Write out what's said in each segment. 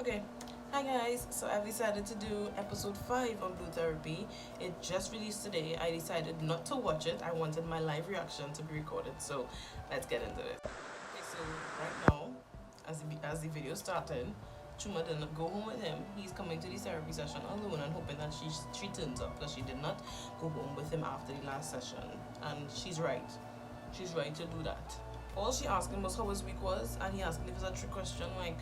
Okay. Hi guys, so I've decided to do episode 5 on Blue Therapy. It just released today. I decided not to watch it. I wanted my live reaction to be recorded, so let's get into it. Okay, so right now, as the video started, Chuma did not go home with him. He's coming to the therapy session alone and hoping that she turns up because she did not go home with him after the last session. And she's right. She's right to do that. All she asked him was how his week was, and he asked him if it's a trick question like,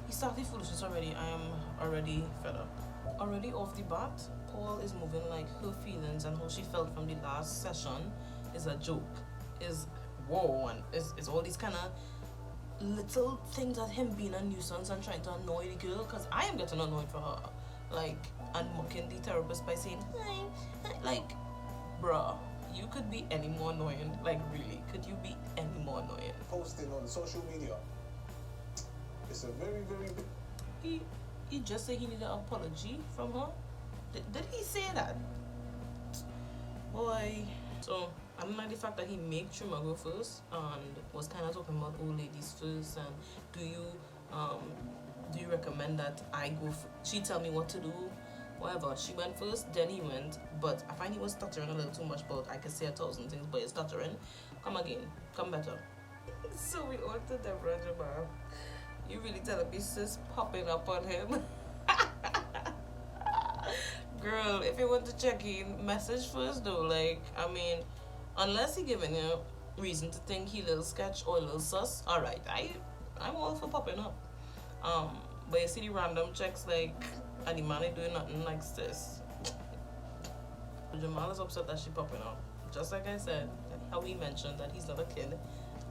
he started foolishness already. I am already fed up. Already off the bat, Paul is moving like her feelings and how she felt from the last session is a joke. Is whoa, and it's all these kind of little things at him being a nuisance and trying to annoy the girl. Cause I am getting annoyed for her, like, and mocking the therapist by saying hi, hi. Like, bruh, you could be any more annoying. Like, really, could you be any more annoying? Posting on social media. It's a very, very big. He just said he needed an apology from her. Did he say that? Boy. So I don't like the fact that he made Chuma go first and was kind of talking about old ladies first. And do you recommend that I go? She tell me what to do. Whatever. She went first, then he went. But I find he was stuttering a little too much. But I could say 1,000 things, but he's stuttering. Come again. Come better. So we all to Deborah Jamal. You really telling me sis popping up on him? Girl, if you want to check in, message first though. Like, I mean, unless he giving you reason to think he little sketch or little sus, alright, I'm all for popping up. But you see the random checks like, and the man ain't doing nothing like this. Jamal is upset that she popping up. Just like I said, how we mentioned that he's not a kid.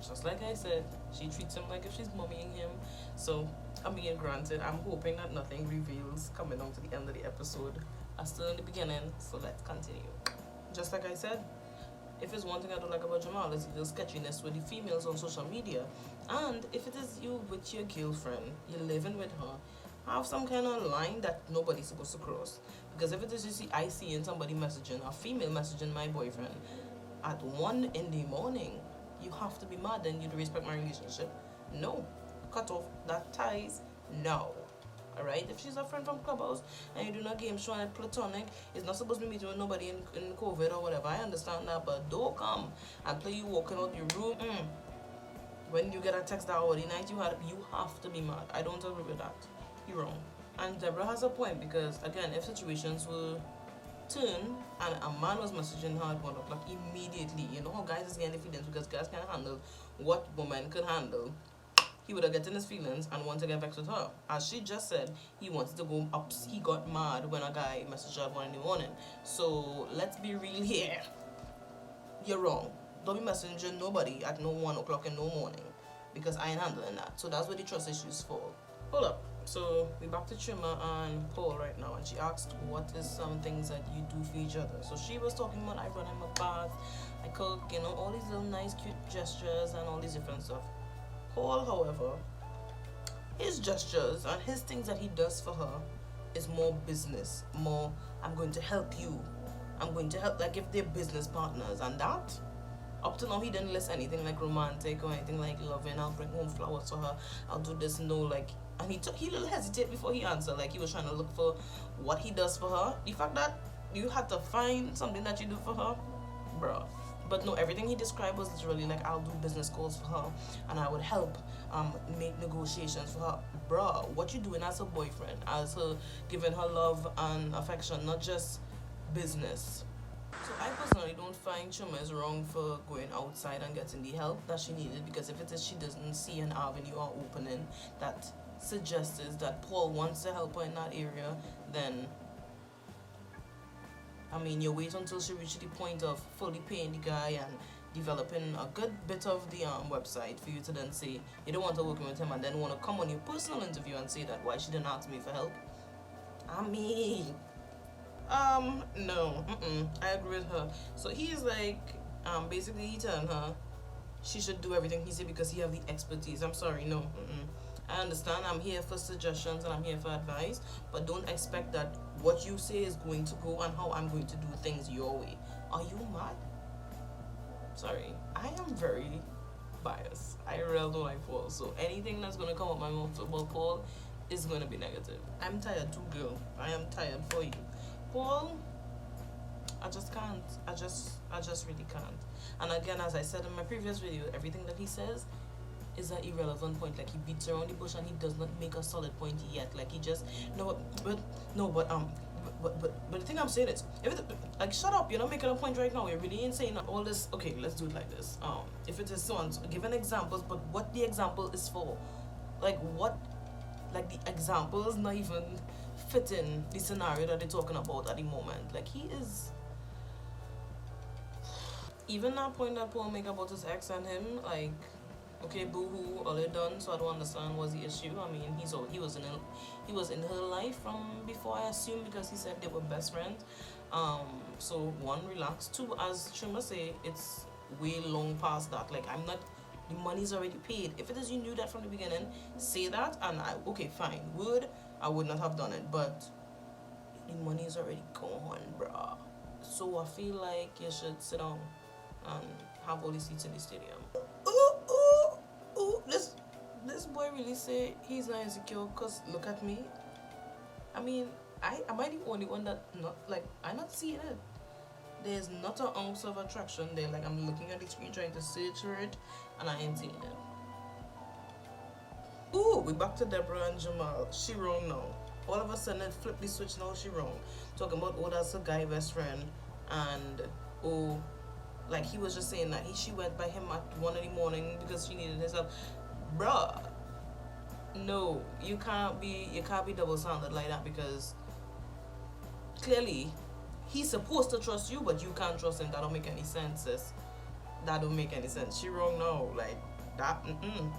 Just like I said, she treats him like if she's mummying him. So, I'm being granted. I'm hoping that nothing reveals coming on to the end of the episode. I'm still in the beginning, so let's continue. Just like I said, if it's one thing I don't like about Jamal, it's the sketchiness with the females on social media. And if it is you with your girlfriend, you're living with her, have some kind of line that nobody's supposed to cross. Because if it is you see, I see in somebody messaging, a female messaging my boyfriend at 1 in the morning, you have to be mad and you to respect my relationship. No. Cut off that ties. No. Alright? If she's a friend from Clubhouse and you're doing a game show and it's platonic, it's not supposed to be meeting with nobody in COVID or whatever. I understand that, but don't come and play you walking out your room. When you get a text that hour the night you have to be mad. I don't agree with that. You're wrong. And Deborah has a point because again, if situations were turn and a man was messaging her at 1 o'clock immediately, you know how guys is getting the feelings because guys can't handle what women could handle, he would have gotten his feelings and want to get vexed with her. As she just said, he wanted to go up, he got mad when a guy messaged her at 1 in the morning. So let's be real here. You're wrong. Don't be messaging nobody at no 1 o'clock in no morning because I ain't handling that. So that's where the trust issues fall. Hold up. So we're back to Chuma and Paul right now, and she asked what is some things that you do for each other. So she was talking about I run him a bath, I cook, you know, all these little nice cute gestures and all these different stuff. Paul, however, his gestures and his things that he does for her is more business, more I'm going to help you, I'm going to help, like if they're business partners. And that up to now he didn't list anything like romantic or anything like loving. I'll bring home flowers for her, I'll do this. No, like, and he little hesitate before he answered, like he was trying to look for what he does for her. The fact that you had to find something that you do for her, bruh. But no, everything he described was literally like I'll do business calls for her and I would help make negotiations for her. Bruh, what you doing as her boyfriend, as her giving her love and affection, not just business. So I personally don't find Chuma is wrong for going outside and getting the help that she needed, because if it is she doesn't see an avenue or opening that suggests that Paul wants to help her in that area, then I mean you wait until she reaches the point of fully paying the guy and developing a good bit of the website for you to then say you don't want to work with him and then want to come on your personal interview and say that why she didn't ask me for help. I mean, no, I agree with her. So he's like, basically he telling her she should do everything he said because he have the expertise. I'm sorry, no, I understand. I'm here for suggestions and I'm here for advice, but don't expect that what you say is going to go and how I'm going to do things your way. Are you mad? Sorry, I am very biased. I really don't like Paul. So anything that's gonna come up my mouth about Paul is going to be negative. I'm tired too, girl. I am tired for you. Paul, I just can't. I just really can't. And again, as I said in my previous video, everything that he says is an irrelevant point. Like, he beats around the bush and he does not make a solid point yet. Like, he just but the thing I'm saying is, like, shut up, you're not making a point right now. You're really insane. All this. Okay, let's do it like this. If it is so on, give an examples, but what the example is for, like what, like the example is not even fitting the scenario that they're talking about at the moment. Like, he is. Even that point that Paul make about his ex and him, like, okay, boo-hoo, all they done, so I don't understand what's the issue. I mean, he was in her life from before, I assume, because he said they were best friends. So one, relax. Two, as Trimmer say, it's way long past that. Like, the money's already paid. If it is you knew that from the beginning, say that, and okay, fine. I would not have done it, but the money is already gone, bruh. So I feel like you should sit down and have all the seats in the stadium. Ooh, this boy really say he's not insecure, cause look at me. I mean, am I the only one that I'm not seeing it? There's not an ounce of attraction there. Like, I'm looking at the screen trying to search for it, and I ain't seeing it. Ooh, we back to Deborah and Jamal. She wrong now. All of a sudden, it flipped the switch now. She wrong. Talking about, that's a guy best friend, and like, he was just saying that she went by him at 1 in the morning because she needed his help. Bruh, no, you can't be double-standard like that, because clearly he's supposed to trust you, but you can't trust him. That don't make any sense, sis. That don't make any sense. She wrong now. Like, that,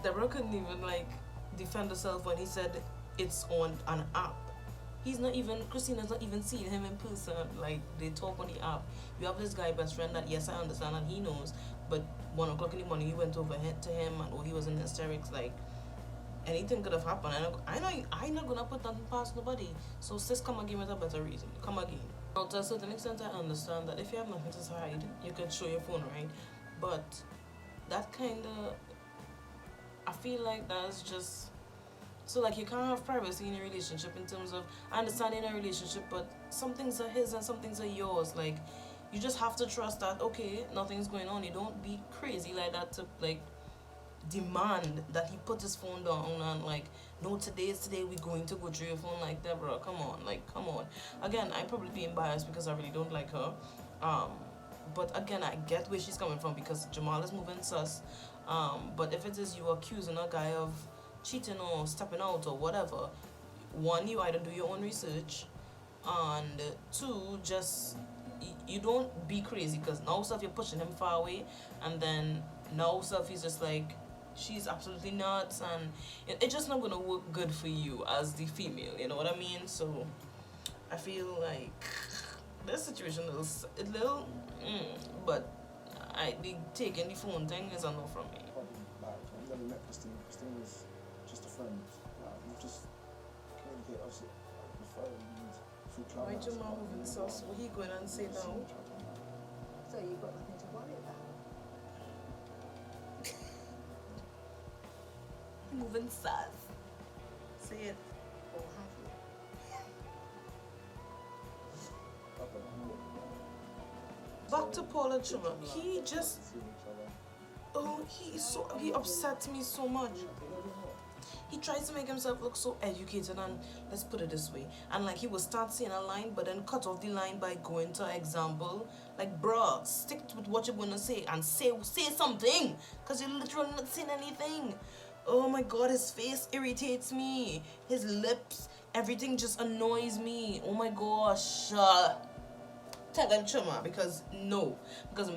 Deborah couldn't even, like, defend herself when he said it's on an app. Christina's not even seeing him in person. Like, they talk on the app. You have this guy best friend that, yes, I understand, and he knows, but 1 o'clock in the morning, you went over to him, and he was in hysterics. Like, anything could have happened. I'm not gonna put nothing past nobody. So, sis, come again with a better reason. Come again. Now, to a certain extent, I understand that if you have nothing to hide, you could show your phone, right? But that kind of, I feel like that's just. So, like, you can't have privacy in a relationship in terms of, I understand in a relationship, but some things are his and some things are yours. Like, you just have to trust that, okay, nothing's going on. You don't be crazy like that to, like, demand that he put his phone down and, like, no, today is today, we're going to go through your phone. Like, Deborah, come on. Like, come on. Again, I'm probably being biased because I really don't like her. But, again, I get where she's coming from because Jamal is moving sus. But if it is you accusing a guy of cheating or stepping out or whatever, one, you either do your own research, and two, just you don't be crazy, because now stuff you're pushing him far away, and then now stuff he's just like, she's absolutely nuts, and it's just not gonna work good for you as the female, you know what I mean? So I feel like this situation is a little but the taking the phone thing is a no from me. Like, I've never met Christine. Christine was just a friend. Like, we just communicate obviously on the phone and through club. Why Jamal moving sus? What he going and say now? So you've got nothing to worry about. Moving sus. Say it. Or have you? Back to Paul and Chuma. He just, he upsets me so much. He tries to make himself look so educated, and let's put it this way, and like he will start saying a line but then cut off the line by going to an example. Like, bruh, stick with what you're gonna say and say something, because you're literally not saying anything. Oh my god, his face irritates me. His lips, everything just annoys me. Oh my gosh. Tell them Chuma, because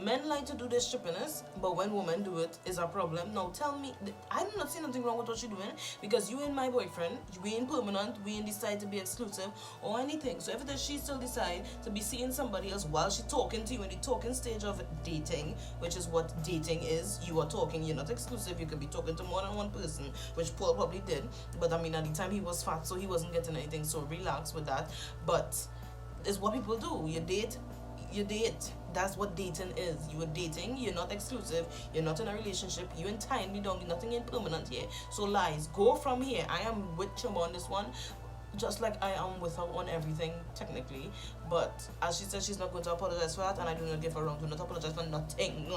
men like to do their strippiness, but when women do it, is a problem. Now tell me, I'm not seeing nothing wrong with what you're doing, because you ain't my boyfriend, we ain't permanent, we ain't decide to be exclusive or anything. So if it is she still decide to be seeing somebody else while she's talking to you in the talking stage of dating, which is what dating is, you are talking, you're not exclusive, you could be talking to more than one person, which Paul probably did, but I mean at the time he was fat, so he wasn't getting anything, so relax with that. But it's what people do. You date, you date. That's what dating is. You are dating, you're not exclusive, you're not in a relationship, you ain't tying me down, nothing impermanent here. So lies, go from here. I am with Chuma on this one, just like I am with her on everything, technically. But as she said, she's not going to apologize for that, and I do not give her wrong. Do not apologize for nothing.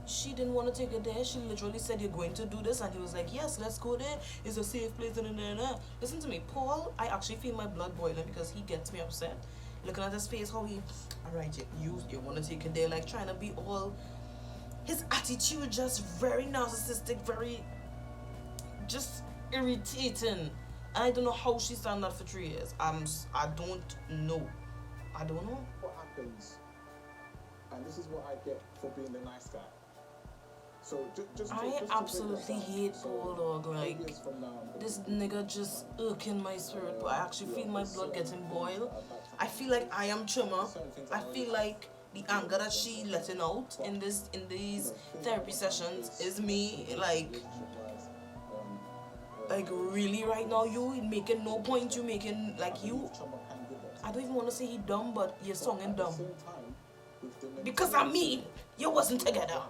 She didn't want to take it there. She literally said, you're going to do this, and he was like, yes, let's go there. It's a safe place. Listen to me, Paul. I actually feel my blood boiling because he gets me upset. Looking at his face, how he, alright, you want to take it there, like trying to be all, his attitude just very narcissistic, very, just irritating. And I don't know how she's done that for 3 years. I don't know. What happens, and this is what I get for being the nice guy. So just I absolutely hate Paul, dog. Like, this nigga just irking my spirit, but I actually feel my blood getting boiled. I feel like I am Chuma. I feel like the anger that she letting out in these therapy sessions is me. Like really right now, you making no point. You making like you. I don't even want to say he dumb, but you're songing dumb. Because I mean, you wasn't together.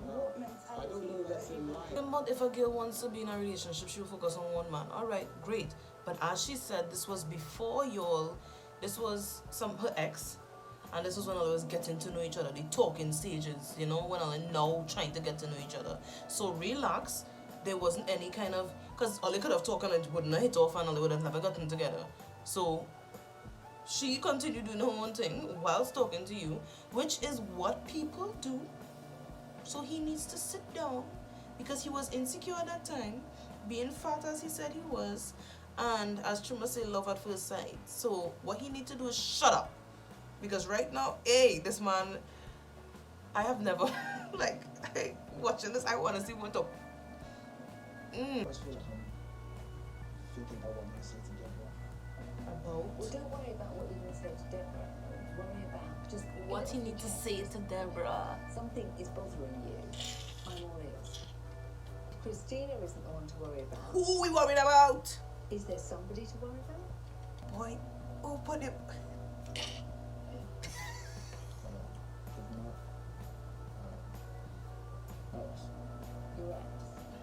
But if a girl wants to be in a relationship, she'll focus on one man. Alright, great. But as she said, this was before y'all, this was her ex, and this was when I was getting to know each other, the talking stages, you know, when I was now trying to get to know each other. So relax. There wasn't any kind of, because all they could have talked and it wouldn't have hit off and they would have never gotten together. So she continued doing her own thing whilst talking to you, which is what people do. So he needs to sit down, because he was insecure at that time, being fat as he said he was, and as Chuma said, love at first sight. So what he needs to do is shut up, because right now, this man, I have never like watching this, I want to see what up. I just feel like I'm thinking about what I'm going to say to Deborah. Well, don't worry about what you're going to say to Deborah. Worry about just What he needs to say to Deborah. Something is bothering you. I'm all ears. Christina isn't the one to worry about. Who we worried about? Is there somebody to worry about? Boy, open it. Your ex.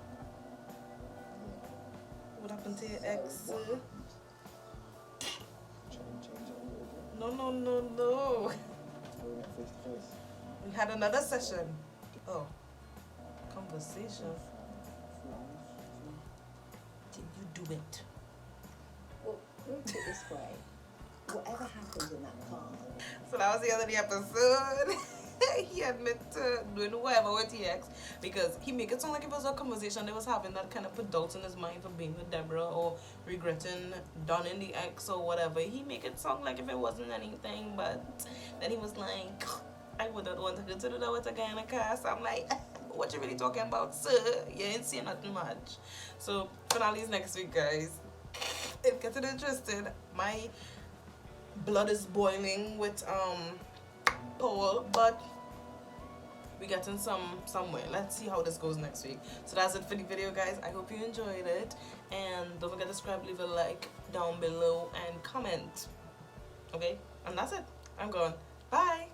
What happened to your ex? Change it a little bit. No. We went face to face. We had another session. Oh, conversation. Did you do it? Well, look at it this way. Whatever happened in that car. So that was the end of the episode. He admitted to doing whatever with the ex, because he make it sound like it was a conversation they was having that kind of put doubts in his mind for being with Deborah or regretting donning the ex or whatever. He make it sound like if it wasn't anything, but then he was like, I wouldn't want to consider that with a guy in a car. So I'm like, what you really talking about, sir? You ain't saying nothing much. So finale is next week, guys. It gets interesting. My blood is boiling with Paul, but we getting somewhere. Let's see how this goes next week. So that's it for the video, guys. I hope you enjoyed it, and don't forget to subscribe, leave a like down below, and comment. Okay, and that's it. I'm gone. Bye.